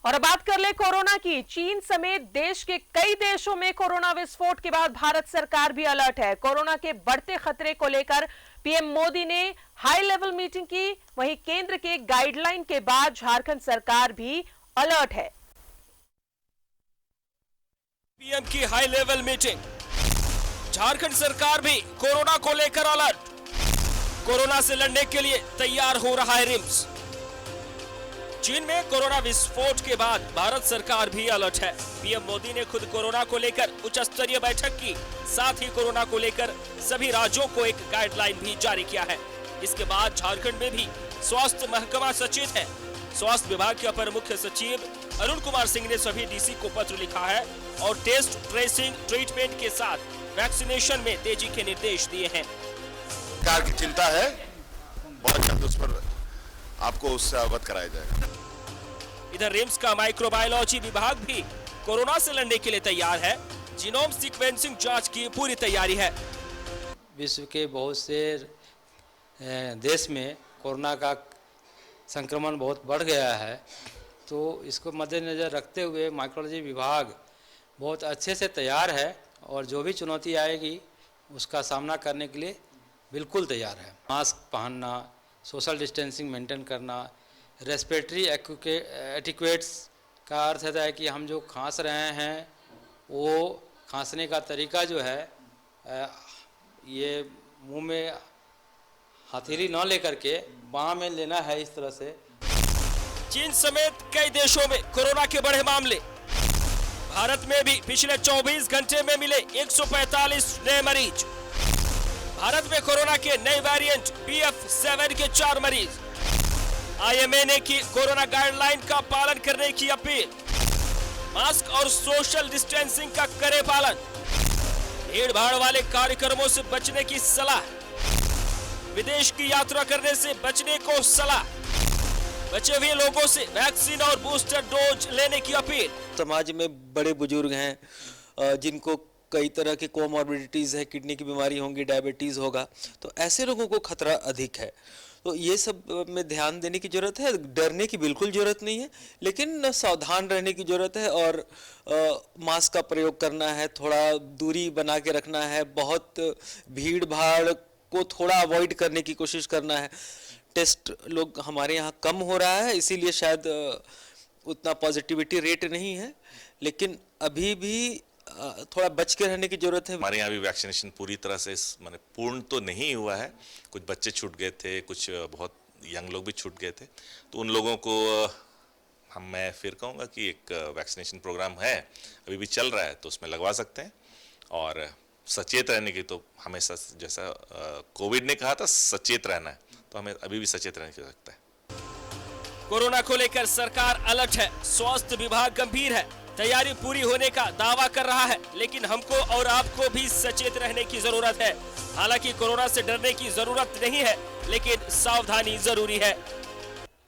और अब बात कर ले कोरोना की। चीन समेत देश के कई देशों में कोरोना विस्फोट के बाद भारत सरकार भी अलर्ट है। कोरोना के बढ़ते खतरे को लेकर पीएम मोदी ने हाई लेवल मीटिंग की। वहीं केंद्र के गाइडलाइन के बाद झारखंड सरकार भी अलर्ट है। पीएम की हाई लेवल मीटिंग, झारखंड सरकार भी कोरोना को लेकर अलर्ट। कोरोना से लड़ने के लिए तैयार हो रहा है रिम्स। चीन में कोरोना विस्फोट के बाद भारत सरकार भी अलर्ट है। पीएम मोदी ने खुद कोरोना को लेकर उच्च स्तरीय बैठक की, साथ ही कोरोना को लेकर सभी राज्यों को एक गाइडलाइन भी जारी किया है। इसके बाद झारखंड में भी स्वास्थ्य महकमा सचेत है। स्वास्थ्य विभाग के अपर मुख्य सचिव अरुण कुमार सिंह ने सभी डीसी को पत्र लिखा है और टेस्ट, ट्रेसिंग, ट्रीटमेंट के साथ वैक्सीनेशन में तेजी के निर्देश दिए हैं। सरकार की चिंता है, बहुत जल्द उस पर आपको उससे अवगत कराया जाएगा। इधर रिम्स का माइक्रोबायोलॉजी विभाग भी कोरोना से लड़ने के लिए तैयार है। जीनोम सीक्वेंसिंग जांच की पूरी तैयारी है। विश्व के बहुत से देश में कोरोना का संक्रमण बहुत बढ़ गया है, तो इसको मद्देनजर रखते हुए माइक्रोबायोलॉजी विभाग बहुत अच्छे से तैयार है और जो भी चुनौती आएगी उसका सामना करने के लिए बिल्कुल तैयार है। मास्क पहनना, सोशल डिस्टेंसिंग मेंटेन करना, रेस्पिरेटरी एटिक्वेट्स का अर्थ होता है कि हम जो खांस रहे हैं वो खांसने का तरीका जो है ये मुंह में हथेली न लेकर के बाँह में लेना है, इस तरह से। चीन समेत कई देशों में कोरोना के बढ़े मामले। भारत में भी पिछले 24 घंटे में मिले 145 नए मरीज। भारत में कोरोना के नए वेरिएंट BF7 के 4 मरीज। IMA ने की कोरोना गाइडलाइन का पालन करने की अपील। मास्क और सोशल डिस्टेंसिंग का करे पालन। भीड़ भाड़ वाले कार्यक्रमों से बचने की सलाह। विदेश की यात्रा करने से बचने को सलाह। बचे हुए लोगों से वैक्सीन और बूस्टर डोज लेने की अपील। समाज में बड़े बुजुर्ग हैं जिनको कई तरह की कोमॉर्बिडिटीज़ है, किडनी की बीमारी होंगी, डायबिटीज़ होगा, तो ऐसे लोगों को खतरा अधिक है। तो ये सब में ध्यान देने की ज़रूरत है। डरने की बिल्कुल ज़रूरत नहीं है, लेकिन सावधान रहने की ज़रूरत है और मास्क का प्रयोग करना है, थोड़ा दूरी बना के रखना है, बहुत भीड़ भाड़ को थोड़ा अवॉइड करने की कोशिश करना है। टेस्ट लोग हमारे यहाँ कम हो रहा है, इसीलिए शायद उतना पॉजिटिविटी रेट नहीं है, लेकिन अभी भी थोड़ा बच के रहने की जरूरत है। हमारे यहाँ भी वैक्सीनेशन पूरी तरह से माने पूर्ण तो नहीं हुआ है। कुछ बच्चे छूट गए थे, कुछ बहुत यंग लोग भी छूट गए थे, तो उन लोगों को मैं फिर कहूँगा कि एक वैक्सीनेशन प्रोग्राम है, अभी भी चल रहा है, तो उसमें लगवा सकते हैं। और सचेत रहने की तो हमेशा, जैसा कोविड ने कहा था सचेत रहना है, तो हमें अभी भी सचेत रहने की आवश्यकता है। कोरोना को लेकर सरकार अलर्ट है। स्वास्थ्य विभाग गंभीर है, तैयारी पूरी होने का दावा कर रहा है, लेकिन हमको और आपको भी सचेत रहने की जरूरत है। हालांकि कोरोना से डरने की जरूरत नहीं है, लेकिन सावधानी जरूरी है।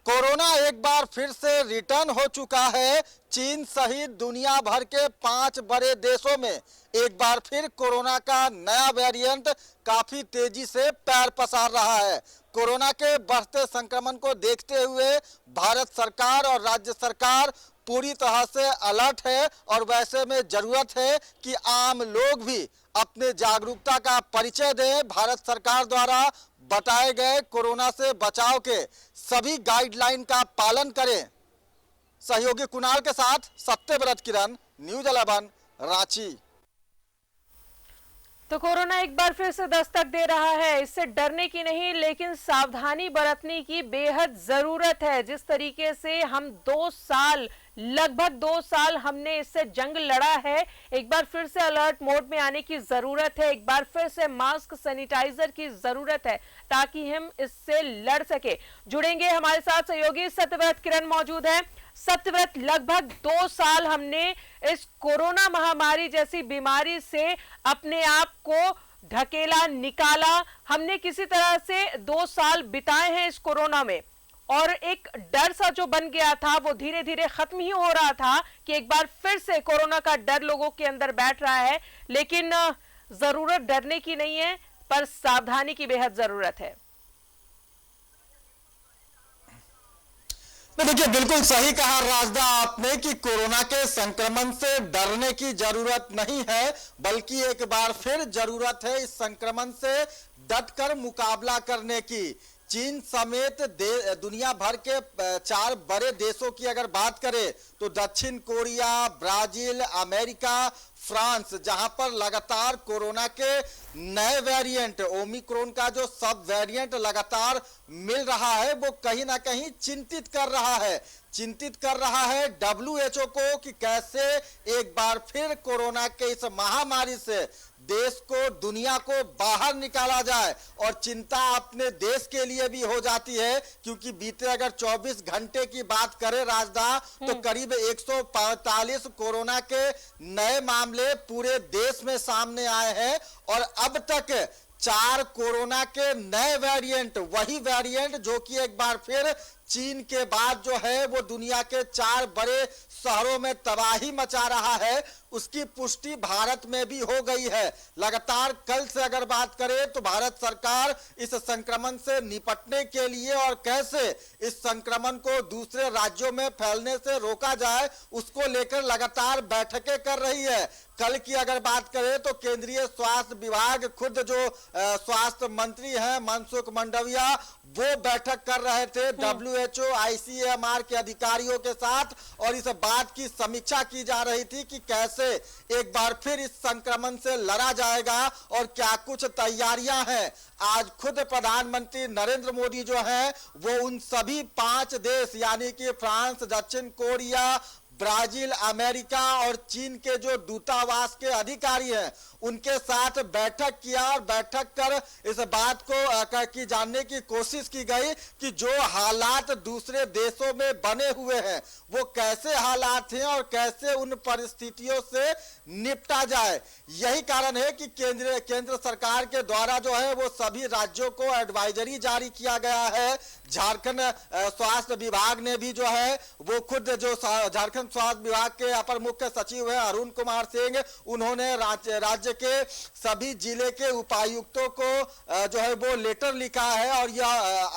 कोरोना एक बार फिर से रिटर्न हो चुका है। चीन सहित दुनिया भर के 5 बड़े देशों में एक बार फिर कोरोना का नया वेरिएंट काफी तेजी से पैर पसार रहा है। कोरोना के बढ़ते संक्रमण को देखते हुए भारत सरकार और राज्य सरकार पूरी तरह से अलर्ट है और वैसे में जरूरत है कि आम लोग भी अपने जागरूकता का परिचय दें। भारत सरकार द्वारा बताए गए कोरोना से बचाव के सभी गाइडलाइन का पालन करें। सहयोगी कुणाल के साथ सत्यव्रत किरण, न्यूज़ 11 रांची। तो कोरोना एक बार फिर से दस्तक दे रहा है। इससे डरने की नहीं, लेकिन सावधानी बरतने की बेहद जरूरत है। जिस तरीके से हम 2 साल, लगभग 2 साल हमने इससे जंग लड़ा है, एक बार फिर से अलर्ट मोड में आने की जरूरत है। एक बार फिर से मास्क, सैनिटाइजर की जरूरत है ताकि हम इससे लड़ सके। जुड़ेंगे हमारे साथ सहयोगी सत्यव्रत किरण मौजूद है। सत्यव्रत, लगभग 2 साल हमने इस कोरोना महामारी जैसी बीमारी से अपने आप को ढकेला, निकाला। हमने किसी तरह से 2 साल बिताए हैं इस कोरोना में, और एक डर सा जो बन गया था वो धीरे धीरे खत्म ही हो रहा था कि एक बार फिर से कोरोना का डर लोगों के अंदर बैठ रहा है। लेकिन जरूरत डरने की नहीं है, पर सावधानी की बेहद जरूरत है। तो देखिए, बिल्कुल सही कहा राजदा आपने कि कोरोना के संक्रमण से डरने की जरूरत नहीं है, बल्कि एक बार फिर जरूरत है इस संक्रमण से डटकर मुकाबला करने की। चीन समेत दुनिया भर के 4 बड़े देशों की अगर बात करें तो दक्षिण कोरिया, ब्राजील, अमेरिका, फ्रांस, जहां पर लगातार कोरोना के नए वेरिएंट, ओमिक्रॉन का जो सब वेरिएंट लगातार मिल रहा है, वो कहीं ना कहीं चिंतित कर रहा है WHO को कि कैसे एक बार फिर कोरोना के इस महामारी से देश को, दुनिया को बाहर निकाला जाए। और चिंता अपने देश के लिए भी हो जाती है, क्योंकि बीते अगर 24 घंटे की बात करें राजदा, तो करीब 145 कोरोना के नए मामले पूरे देश में सामने आए हैं और अब तक 4 कोरोना के नए वेरिएंट, वही वेरिएंट जो कि एक बार फिर चीन के बाद जो है वो दुनिया के 4 बड़े शहरों में तबाही मचा रहा है, उसकी पुष्टि भारत में भी हो गई है। लगातार कल से अगर बात करें तो भारत सरकार इस संक्रमण से निपटने के लिए और कैसे इस संक्रमण को दूसरे राज्यों में फैलने से रोका जाए, उसको लेकर लगातार बैठकें कर रही है। कल की अगर बात करें तो केंद्रीय स्वास्थ्य विभाग, खुद जो स्वास्थ्य मंत्री हैं मनसुख मंडाविया, वो बैठक कर रहे थे WHO, ICMR के अधिकारियों के साथ, और इस बात की समीक्षा की जा रही थी कि कैसे एक बार फिर इस संक्रमण से लड़ा जाएगा और क्या कुछ तैयारियां हैं। आज खुद प्रधानमंत्री नरेंद्र मोदी जो हैं वो उन सभी 5 देश यानी कि फ्रांस, दक्षिण कोरिया, ब्राजील, अमेरिका और चीन के जो दूतावास के अधिकारी हैं उनके साथ बैठक किया और बैठक कर इस बात को की जानने की कोशिश की गई कि जो हालात दूसरे देशों में बने हुए हैं वो कैसे हालात हैं और कैसे उन परिस्थितियों से निपटा जाए। यही कारण है कि केंद्र सरकार के द्वारा जो है वो सभी राज्यों को एडवाइजरी जारी किया गया है। झारखंड स्वास्थ्य विभाग ने भी जो है वो खुद जो झारखंड स्वास्थ्य विभाग के अपर मुख्य सचिव है अरुण कुमार सिंह, उन्होंने राज्य के सभी जिले के उपायुक्तों को जो है वो लेटर लिखा है और यह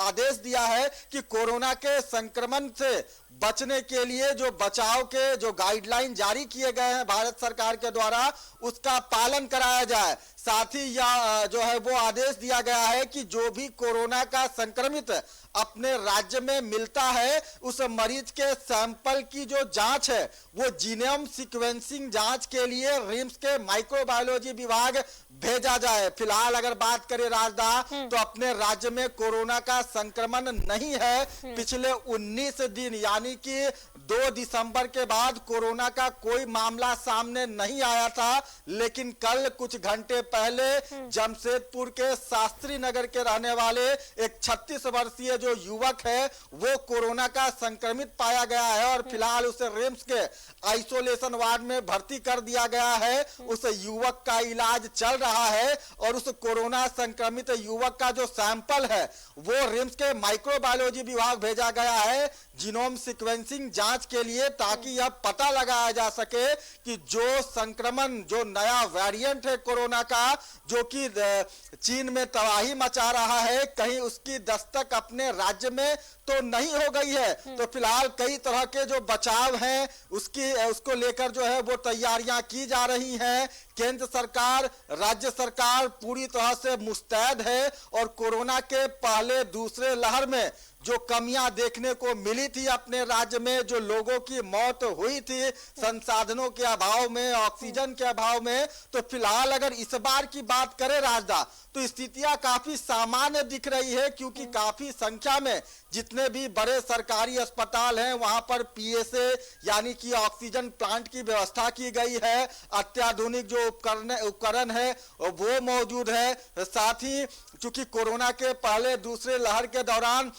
आदेश दिया है कि कोरोना के संक्रमण से बचने के लिए जो बचाव के जो गाइडलाइन जारी किए गए हैं भारत सरकार के द्वारा, उसका पालन कराया जाए। साथ ही यह जो है वो आदेश दिया गया है कि जो भी कोरोना का संक्रमित अपने राज्य में मिलता है उस मरीज के सैंपल की जो जांच है वो जीनोम सीक्वेंसिंग जांच के लिए रिम्स के माइक्रोबायोलॉजी विभाग भेजा जाए। फिलहाल अगर बात करें राजदा, तो अपने राज्य में कोरोना का संक्रमण नहीं है। पिछले 19 दिन यानी कि 2 दिसंबर के बाद कोरोना का कोई मामला सामने नहीं आया था, लेकिन कल कुछ घंटे पहले जमशेदपुर के शास्त्री नगर के रहने वाले एक 36 वर्षीय जो युवक है वो कोरोना का संक्रमित पाया गया है और फिलहाल उसे रिम्स के आइसोलेशन वार्ड में भर्ती कर दिया गया है। उस युवक का इलाज चल रहा है और उस कोरोना संक्रमित युवक का जो सैंपल है वो रिम्स के माइक्रोबायोलॉजी विभाग भेजा गया है जीनोम सीक्वेंसिंग जांच के लिए, ताकि यह पता लगाया जा सके कि जो संक्रमण, जो नया वेरिएंट है कोरोना का जो कि चीन में तबाही मचा रहा है, कहीं उसकी दस्तक अपने राज्य में तो नहीं हो गई है। तो फिलहाल कई तरह के जो बचाव हैं उसको लेकर जो है वो तैयारियां की जा रही हैं। केंद्र सरकार, राज्य सरकार पूरी तरह से मुस्तैद है और कोरोना के पहले दूसरे लहर में जो कमियां देखने को मिली थी अपने राज्य में, जो लोगों की मौत हुई थी संसाधनों के अभाव में, ऑक्सीजन के अभाव में, तो फिलहाल अगर इस बार की बात करें राजदा, तो स्थितियां काफी सामान्य दिख रही है, क्योंकि काफी संख्या में जितने भी बड़े सरकारी अस्पताल हैं वहां पर PSA यानी कि ऑक्सीजन प्लांट की व्यवस्था की गई है। अत्याधुनिक जो उपकरण है वो मौजूद है। साथ ही चूंकि कोरोना के पहले दूसरे लहर के दौरान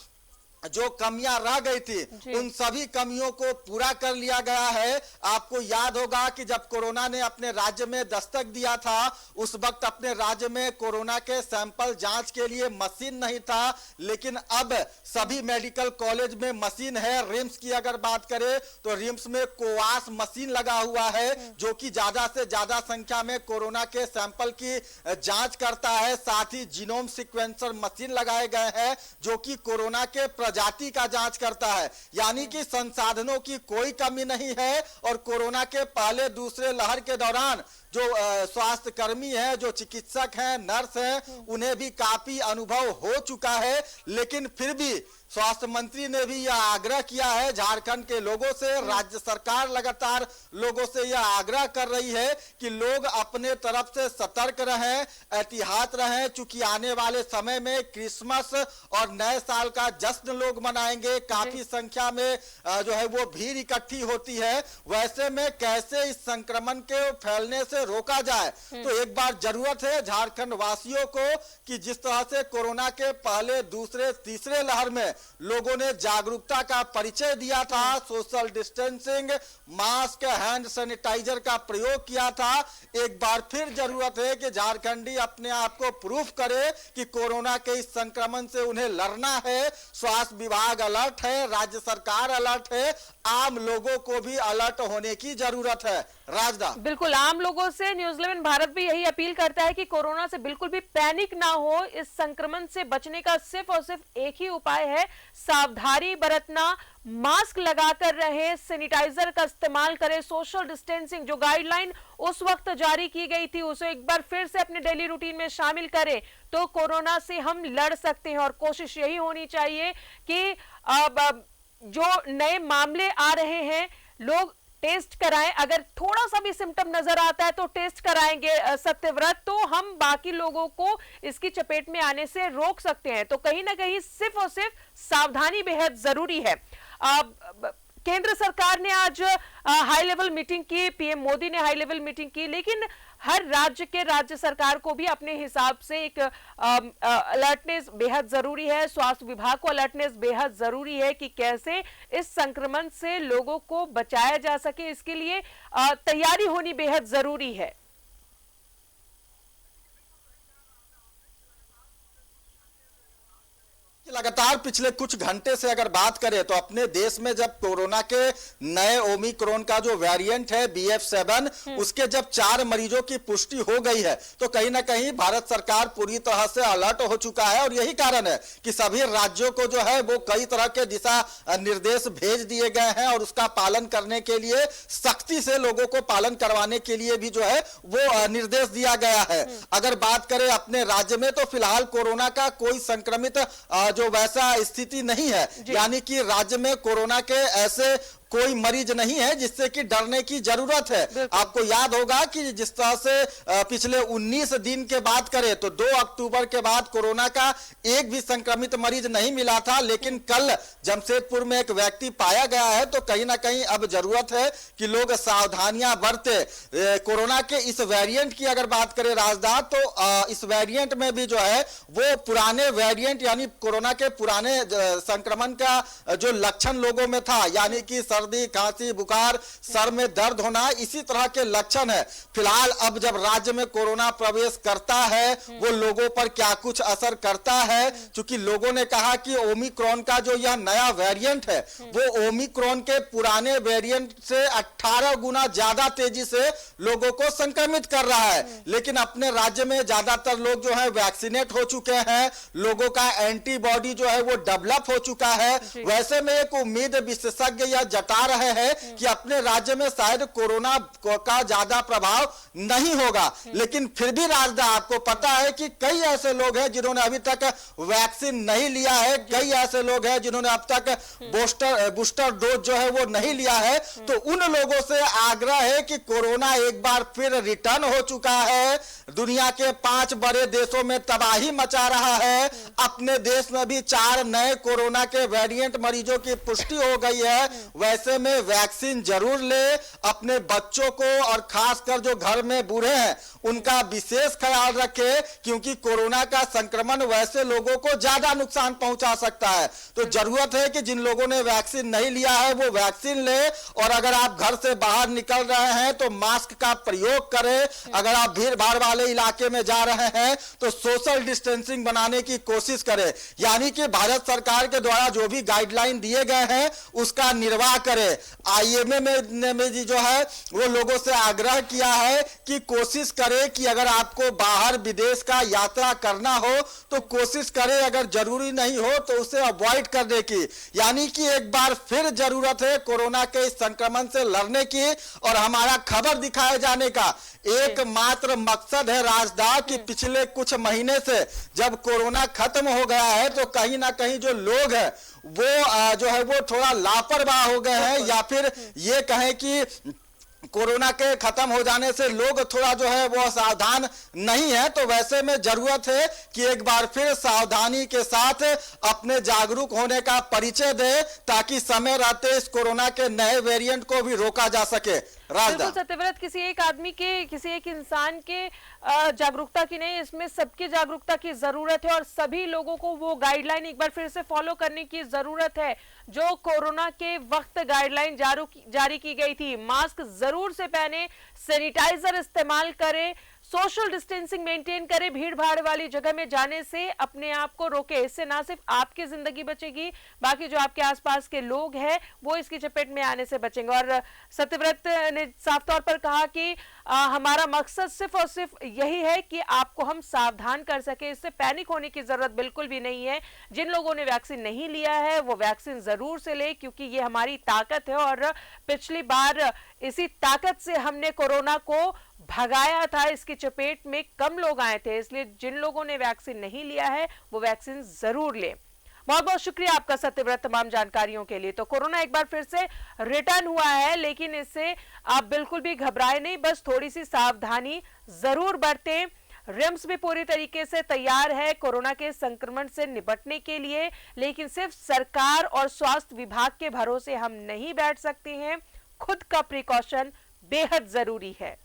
जो कमियां रह गई थी उन सभी कमियों को पूरा कर लिया गया है। आपको याद होगा कि जब कोरोना ने अपने राज्य में दस्तक दिया था उस वक्त अपने राज्य में कोरोना के सैंपल जांच के लिए मशीन नहीं था, लेकिन अब सभी मेडिकल कॉलेज में मशीन है। रिम्स की अगर बात करें तो रिम्स में कोवास मशीन लगा हुआ है जो कि ज्यादा से ज्यादा संख्या में कोरोना के सैंपल की जांच करता है। साथ ही जीनोम सीक्वेंसर मशीन लगाए गए हैं जो कि कोरोना के प्रजाति का जांच करता है, यानी कि संसाधनों की कोई कमी नहीं है। और कोरोना के पहले दूसरे लहर के दौरान जो स्वास्थ्य कर्मी हैं, जो चिकित्सक हैं, नर्स हैं, उन्हें भी काफी अनुभव हो चुका है। लेकिन फिर भी स्वास्थ्य मंत्री ने भी यह आग्रह किया है झारखंड के लोगों से, राज्य सरकार लगातार लोगों से यह आग्रह कर रही है कि लोग अपने तरफ से सतर्क रहें, एहतियात रहें, चूंकि आने वाले समय में क्रिसमस और नए साल का जश्न लोग मनाएंगे, काफी संख्या में जो है वो भीड़ इकट्ठी होती है। वैसे में कैसे इस संक्रमण के फैलने से रोका जाए, तो एक बार जरूरत है झारखंड वासियों को कि जिस तरह से कोरोना के पहले दूसरे तीसरे लहर में लोगों ने जागरूकता का परिचय दिया था, social distancing, mask, hand sanitiser का प्रयोग किया था, एक बार फिर जरूरत है कि झारखंडी अपने आप को प्रूफ करे कि कोरोना के इस संक्रमण से उन्हें लड़ना है। स्वास्थ्य विभाग अलर्ट है, राज्य सरकार अलर्ट है, आम लोगों को भी अलर्ट होने की जरूरत है। राजदा, बिल्कुल, आम लोगों से न्यूज 11 भारत भी यही अपील करता है कि कोरोना से बिल्कुल भी पैनिक ना हो। इस संक्रमण से बचने का सिर्फ और सिर्फ एक ही उपाय है, सावधानी बरतना, मास्क लगाकर रहे, सैनिटाइजर का इस्तेमाल करें, सोशल डिस्टेंसिंग जो गाइडलाइन उस वक्त जारी की गई थी उसे एक बार फिर से अपने डेली रूटीन में शामिल करें, तो कोरोना से हम लड़ सकते हैं। और कोशिश यही होनी चाहिए कि अब जो नए मामले आ रहे हैं लोग टेस्ट कराएं, अगर थोड़ा सा भी सिम्टम नजर आता है तो टेस्ट कराएंगे सत्यव्रत, तो हम बाकी लोगों को इसकी चपेट में आने से रोक सकते हैं। तो कहीं ना कहीं सिर्फ और सिर्फ सावधानी बेहद जरूरी है। केंद्र सरकार ने आज हाई लेवल मीटिंग की, पीएम मोदी ने हाई लेवल मीटिंग की, लेकिन हर राज्य के राज्य सरकार को भी अपने हिसाब से एक अलर्टनेस बेहद जरूरी है, स्वास्थ्य विभाग को अलर्टनेस बेहद जरूरी है कि कैसे इस संक्रमण से लोगों को बचाया जा सके, इसके लिए तैयारी होनी बेहद जरूरी है। लगातार पिछले कुछ घंटे से अगर बात करें तो अपने देश में जब कोरोना के नए ओमिक्रॉन का जो वेरिएंट है BF7 उसके जब 4 मरीजों की पुष्टि हो गई है तो कहीं ना कहीं भारत सरकार पूरी तरह से अलर्ट हो चुका है। और यही कारण है कि सभी राज्यों को जो है वो कई तरह के दिशा निर्देश भेज दिए गए हैं और उसका पालन करने के लिए सख्ती से लोगों को पालन करवाने के लिए भी जो है वो निर्देश दिया गया है। अगर बात करें अपने राज्य में तो फिलहाल कोरोना का कोई संक्रमित जो वैसा स्थिति नहीं है, यानी कि राज्य में कोरोना के ऐसे कोई मरीज नहीं है जिससे कि डरने की जरूरत है। आपको याद होगा कि जिस तरह से पिछले 19 दिन के बात करें तो 2 अक्टूबर के बाद कोरोना का एक भी संक्रमित मरीज नहीं मिला था, लेकिन कल जमशेदपुर में एक व्यक्ति पाया गया है। तो कहीं ना कहीं अब जरूरत है कि लोग सावधानियां बरते। कोरोना के इस वेरिएंट की अगर बात करें राजदार, तो इस वेरिएंट में भी जो है वो पुराने वेरिएंट यानी कोरोना के पुराने संक्रमण का जो लक्षण लोगों में था, यानी कि सर्दी, खांसी, बुखार, सर में दर्द होना, इसी तरह के लक्षण है। फिलहाल अब जब राज्य में कोरोना प्रवेश करता है वो लोगों पर क्या कुछ असर करता है, क्योंकि लोगों ने कहा कि ओमिक्रॉन का जो यह नया वेरिएंट है वो ओमिक्रॉन के पुराने वेरिएंट से 18 गुना ज्यादा तेजी से लोगों को संक्रमित कर रहा है। लेकिन अपने राज्य में ज्यादातर लोग जो है वैक्सीनेट हो चुके हैं, लोगों का एंटीबॉडी जो है वो डेवलप हो चुका है। वैसे में एक उम्मीद विशेषज्ञ यह जता रहे हैं कि अपने राज्य में शायद कोरोना का ज्यादा प्रभाव नहीं होगा। लेकिन फिर भी राजदा आपको पता है कि कई ऐसे लोग हैं जिन्होंने अभी तक वैक्सीन नहीं लिया है, कई ऐसे लोग हैं जिन्होंने अब तक बूस्टर डोज जो है वो नहीं लिया है। तो उन लोगों से आग्रह है कि कोरोना एक बार फिर रिटर्न हो चुका है, दुनिया के 5 बड़े देशों में तबाही मचा रहा है। अपने देश में भी 4 नए कोरोना के वेरिएंट मरीजों की पुष्टि हो गई है। वैसे में वैक्सीन जरूर ले, अपने बच्चों को और खासकर जो घर में बूढ़े हैं उनका विशेष ख्याल रखे, क्योंकि कोरोना का संक्रमण वैसे लोगों को ज्यादा नुकसान पहुंचा सकता है। तो जरूरत है कि जिन लोगों ने वैक्सीन नहीं लिया है वो वैक्सीन ले, और अगर आप घर से बाहर निकल रहे हैं तो मास्क का प्रयोग करें। अगर आप भीड़ भाड़ वाले इलाके में जा रहे हैं तो सोशल डिस्टेंसिंग बनाने की कोशिश करें, यानी कि भारत सरकार के द्वारा जो भी गाइडलाइन दिए गए हैं उसका निर्वाह करे। IMA में जी जो है वो लोगों से आग्रह किया है कि कोशिश करें कि अगर आपको बाहर विदेश का यात्रा करना हो तो कोशिश करें, अगर जरूरी नहीं हो तो उसे अवॉइड करने की। यानी कि एक बार फिर जरूरत है कोरोना के इस संक्रमण से लड़ने की और हमारा खबर दिखाए जाने का एकमात्र मकसद है राजदा कि पिछले कुछ महीने से जब कोरोना खत्म हो गया है तो कहीं ना कहीं जो लोग हैं वो जो है वो थोड़ा लापरवाह हो गए हैं, या फिर ये कहें कि कोरोना के खत्म हो जाने से लोग थोड़ा जो है वो सावधान नहीं है। तो वैसे में जरूरत है कि एक बार फिर सावधानी के साथ अपने जागरूक होने का परिचय दे ताकि समय रहते इस कोरोना के नए वेरिएंट को भी रोका जा सके। बिल्कुल सत्यव्रत, किसी एक आदमी के, किसी एक इंसान के जागरूकता की नहीं, इसमें सबकी जागरूकता की जरूरत है और सभी लोगों को वो गाइडलाइन एक बार फिर से फॉलो करने की जरूरत है जो कोरोना के वक्त गाइडलाइन जारी की गई थी। मास्क जरूर से पहने, सैनिटाइजर इस्तेमाल करें, सोशल डिस्टेंसिंग मेंटेन करें, भीड़ भाड़ वाली जगह में जाने से अपने आप को रोके। इससे ना सिर्फ आपकी जिंदगी बचेगी, बाकी जो आपके आसपास के लोग हैं वो इसकी चपेट में आने से बचेंगे। और सत्यव्रत ने साफ तौर पर कहा कि हमारा मकसद सिर्फ और सिर्फ यही है कि आपको हम सावधान कर सके। इससे पैनिक होने की जरूरत बिल्कुल भी नहीं है। जिन लोगों ने वैक्सीन नहीं लिया है वो वैक्सीन जरूर से ले, क्योंकि ये हमारी ताकत है और पिछली बार इसी ताकत से हमने कोरोना को भगाया था। इसकी चपेट में कम लोग आए थे, इसलिए जिन लोगों ने वैक्सीन नहीं लिया है वो वैक्सीन जरूर ले। बहुत बहुत शुक्रिया आपका सत्यव्रत तमाम जानकारियों के लिए। तो कोरोना एक बार फिर से रिटर्न हुआ है, लेकिन इससे आप बिल्कुल भी घबराए नहीं, बस थोड़ी सी सावधानी जरूर बरतें। रिम्स भी पूरी तरीके से तैयार है कोरोना के संक्रमण से निपटने के लिए, लेकिन सिर्फ सरकार और स्वास्थ्य विभाग के भरोसे हम नहीं बैठ सकते हैं। खुद का प्रिकॉशन बेहद जरूरी है।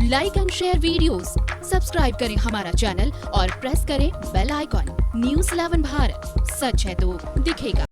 Like and share videos, subscribe करें हमारा चैनल और प्रेस करें बेल आइकॉन। न्यूज़ 11 भारत, सच है तो दिखेगा।